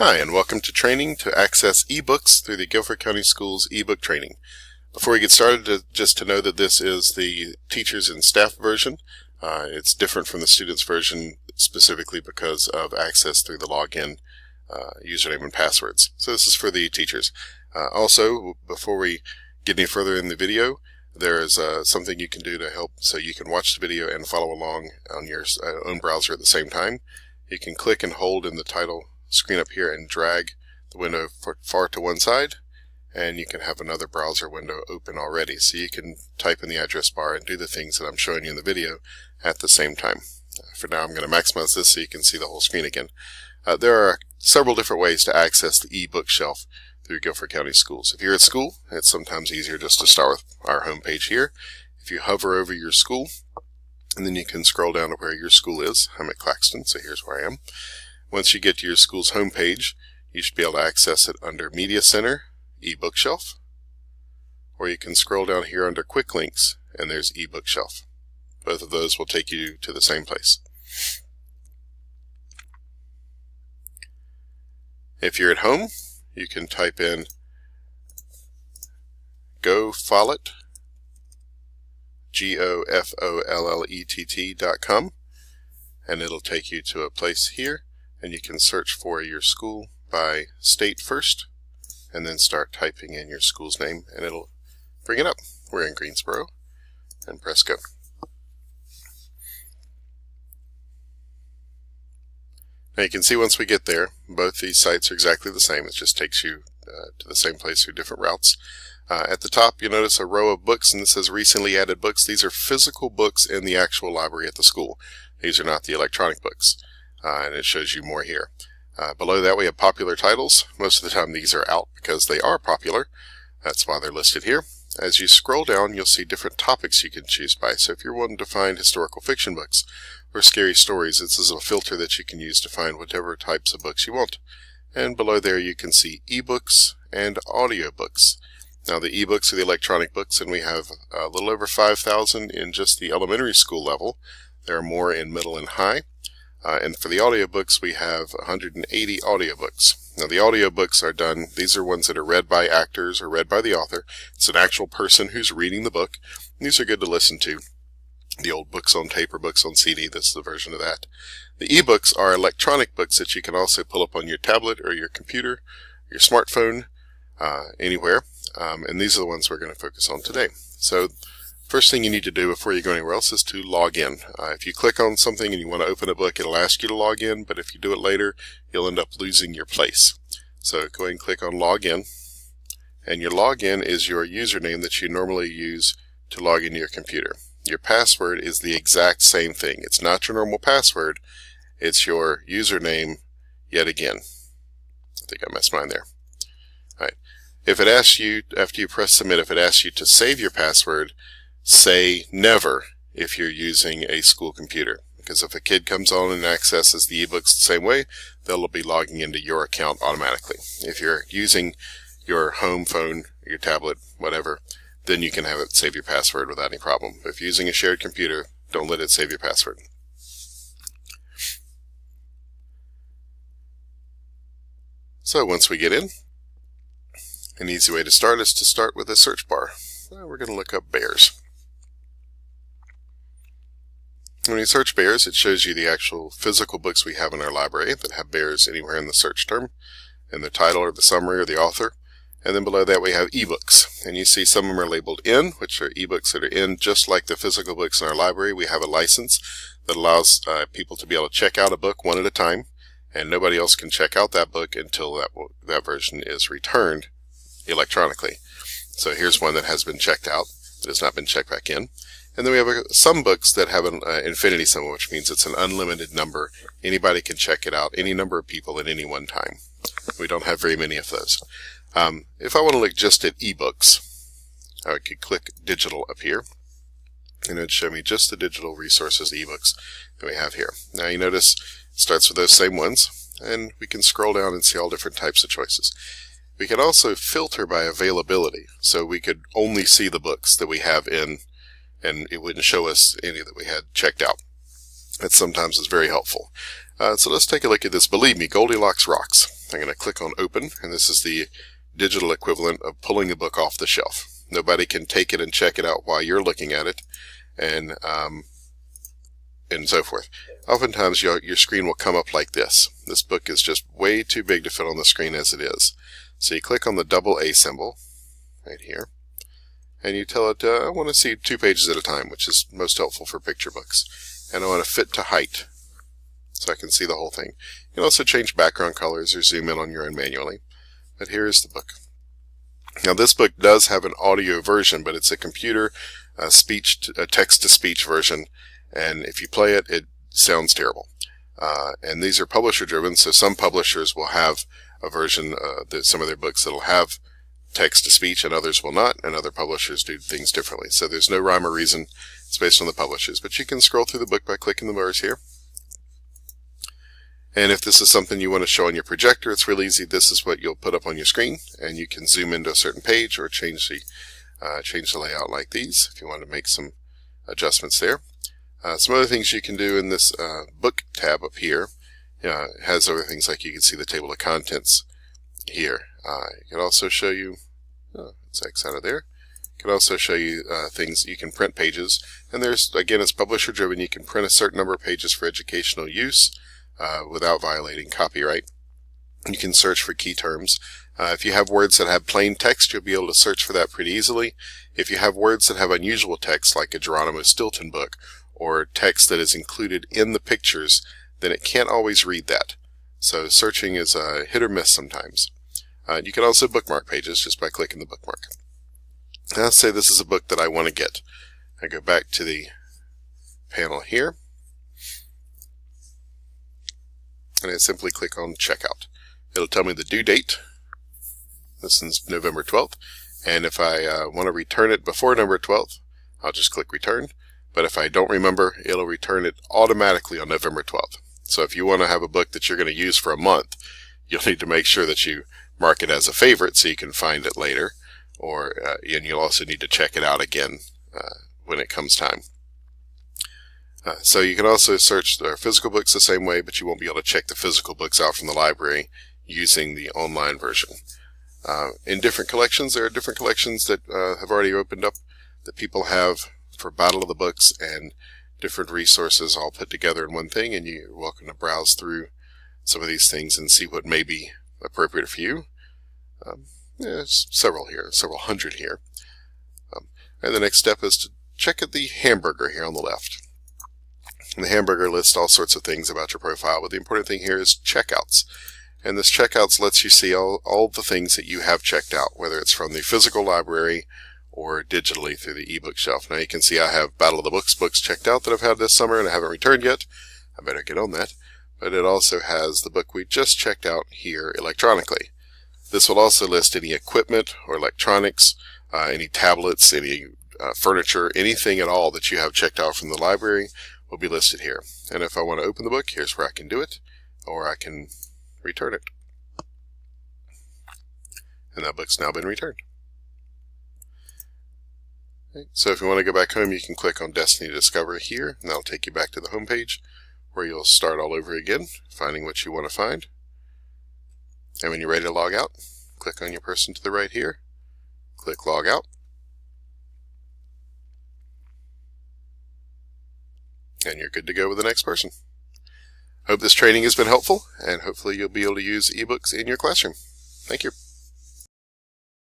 Hi, and welcome to training to access ebooks through the Guilford County Schools ebook training. Before we get started, just to know that this is the teachers and staff version. It's different from the students version specifically because of access through the login username and passwords. So this is for the teachers. Also, before we get any further in the video, there is something you can do to help so you can watch the video and follow along on your own browser at the same time. You can click and hold in the title screen up here and drag the window far to one side, and you can have another browser window open already, so you can type in the address bar and do the things that I'm showing you in the video at the same time. For now, I'm going to maximize this so you can see the whole screen again. There are several different ways to access the ebook shelf through Guilford County Schools. If you're at school, it's sometimes easier just to start with our home page here. If you hover over your school, and then you can scroll down to where your school is. I'm at Claxton, so here's where I am. Once you get to your school's home page, you should be able to access it under Media Center, eBook Shelf, or you can scroll down here under Quick Links, and there's eBook Shelf. Both of those will take you to the same place. If you're at home, you can type in GoFollet, GoFollet.com, and it'll take you to a place here, and you can search for your school by state first, and then start typing in your school's name, and it'll bring it up. We're in Greensboro, and press go. Now you can see once we get there, both these sites are exactly the same. It just takes you to the same place through different routes. At the top, you'll notice a row of books, and this says recently added books. These are physical books in the actual library at the school. These are not the electronic books, and it shows you more here. Below that, we have popular titles. Most of the time, these are out because they are popular. That's why they're listed here. As you scroll down, you'll see different topics you can choose by. So if you're wanting to find historical fiction books or scary stories, this is a filter that you can use to find whatever types of books you want. And below there, you can see ebooks and audiobooks. Now, the ebooks are the electronic books, and we have a little over 5,000 in just the elementary school level. There are more in middle and high. And for the audiobooks, we have 180 audiobooks. Now, the audiobooks are done, these are ones that are read by actors or read by the author. It's an actual person who's reading the book. These are good to listen to. The old books on tape or books on CD, this is the version of that. The ebooks are electronic books that you can also pull up on your tablet or your computer, your smartphone, anywhere. And these are the ones we're going to focus on today. So, first thing you need to do before you go anywhere else is to log in. If you click on something and you want to open a book, it'll ask you to log in, but if you do it later, you'll end up losing your place. So go ahead and click on login, and your login is your username that you normally use to log into your computer. Your password is the exact same thing. It's not your normal password, it's your username yet again. I think I messed mine there. Alright. If it asks you, after you press submit, if it asks you to save your password, say never if you're using a school computer, because if a kid comes on and accesses the ebooks the same way, they'll be logging into your account automatically. If you're using your home phone, your tablet, whatever, then you can have it save your password without any problem. But if you're using a shared computer, don't let it save your password. So once we get in, an easy way to start is to start with a search bar. We're going to look up bears. When you search bears, it shows you the actual physical books we have in our library that have bears anywhere in the search term, and the title or the summary or the author. And then below that we have ebooks. And you see some of them are labeled in, which are ebooks that are in just like the physical books in our library. We have a license that allows people to be able to check out a book one at a time, and nobody else can check out that book until that version is returned electronically. So here's one that has been checked out, that has not been checked back in. And then we have some books that have an infinity symbol, which means it's an unlimited number. Anybody can check it out, any number of people at any one time. We don't have very many of those. If I want to look just at ebooks, I could click digital up here, and it'd show me just the digital resources, the ebooks that we have here. Now you notice it starts with those same ones, and we can scroll down and see all different types of choices. We can also filter by availability, so we could only see the books that we have in, and it wouldn't show us any that we had checked out. That sometimes is very helpful. So let's take a look at this. Believe me, Goldilocks rocks. I'm going to click on Open, and this is the digital equivalent of pulling a book off the shelf. Nobody can take it and check it out while you're looking at it, and so forth. Oftentimes your screen will come up like this. This book is just way too big to fit on the screen as it is. So you click on the double A symbol right here, and you tell it, I want to see 2 pages at a time, which is most helpful for picture books. And I want to fit to height, so I can see the whole thing. You can also change background colors or zoom in on your own manually. But here is the book. Now this book does have an audio version, but it's a computer text-to-speech version, and if you play it, it sounds terrible. And these are publisher driven, so some publishers will have a version, some of their books that'll have text-to-speech and others will not, and other publishers do things differently. So there's no rhyme or reason. It's based on the publishers. But you can scroll through the book by clicking the bars here. And if this is something you want to show on your projector, it's real easy. This is what you'll put up on your screen, and you can zoom into a certain page or change the layout like these if you want to make some adjustments there. Some other things you can do in this book tab up here. It has other things like you can see the table of contents here. It can also show you, let's X out of there. It can also show you things. You can print pages, and there's, again, it's publisher driven. You can print a certain number of pages for educational use without violating copyright. You can search for key terms. If you have words that have plain text, you'll be able to search for that pretty easily. If you have words that have unusual text, like a Geronimo Stilton book, or text that is included in the pictures, then it can't always read that. So searching is a hit or miss sometimes. You can also bookmark pages just by clicking the bookmark. Now let's say this is a book that I want to get. I go back to the panel here, and I simply click on Checkout. It'll tell me the due date. This is November 12th, and if I want to return it before November 12th, I'll just click Return. But if I don't remember, it'll return it automatically on November 12th. So if you want to have a book that you're going to use for a month, you'll need to make sure that you mark it as a favorite so you can find it later, and you'll also need to check it out again when it comes time. So you can also search the physical books the same way, but you won't be able to check the physical books out from the library using the online version. In different collections, there are different collections that have already opened up that people have for Battle of the Books, and different resources all put together in one thing, and you're welcome to browse through some of these things and see what may be appropriate for you. There's several here, several hundred here. And the next step is to check at the hamburger here on the left. And the hamburger lists all sorts of things about your profile, but the important thing here is checkouts. And this checkouts lets you see all the things that you have checked out, whether it's from the physical library or digitally through the ebook shelf. Now you can see I have Battle of the Books books checked out that I've had this summer and I haven't returned yet. I better get on that. But it also has the book we just checked out here electronically. This will also list any equipment or electronics, any tablets, any furniture, anything at all that you have checked out from the library will be listed here. And if I want to open the book, here's where I can do it, or I can return it. And that book's now been returned. Okay. So if you want to go back home, you can click on Destiny Discover here, and that'll take you back to the home page where you'll start all over again, finding what you want to find. And when you're ready to log out, click on your person to the right here, click Log Out, and you're good to go with the next person. Hope this training has been helpful, and hopefully you'll be able to use ebooks in your classroom. Thank you.